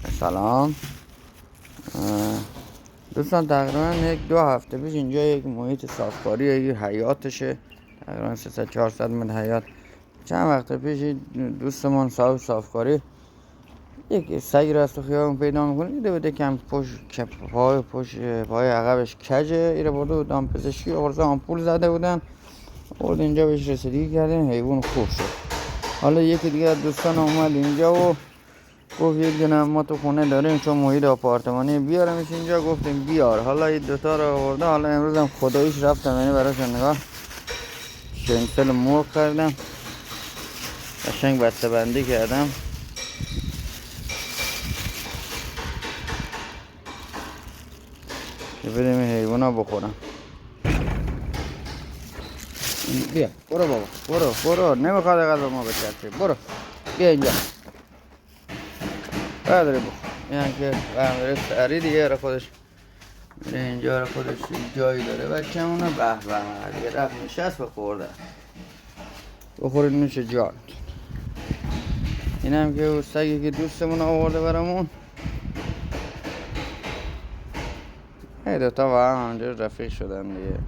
سلام دوستان، تقریبا 1-2 هفته پیش اینجا یک محیط صافکاری، یک حیاتشه، تقریبا 300-400 متر حیات. چند وقت پیش دوستمون صاحب صافکاری یک سگی رو از تو خیابون پیدا میکنه، دیده بوده کم پای عقبش کجه، ایره برده بود دام پزشکی، قرص آمپول زده بودن، برد اینجا بهش رسیدگی کردیم، حیوان خوب شد. حالا یکی دیگه از دوستان اومد اینجا و گفت یک دونه ما تو خونه داریم، چون محیط آپارتمانی بیارمش اینجا. گفتیم بیار. حالا این دوتا رو آورده. حالا امروز هم خداییش رفتم یعنی براشون نگاه شنسل مرغ کردم، قشنگ بسته بندی کردم. که بدیم این حیوانا بخورم. بیا برو بابا، برو نمیخواد غذا ما بچرخی، برو بیا اینجا برداری بخور. این که برمیره سری دیگه را خودش میره اینجا، را خودش جایی داره. بچه همونه به دیگه رفت نشست بخورده. بخورید نوش جان. این هم که اون سگی که دوستمون آورده برامون. این دوتا با هم همجور رفیق شدن دیگه.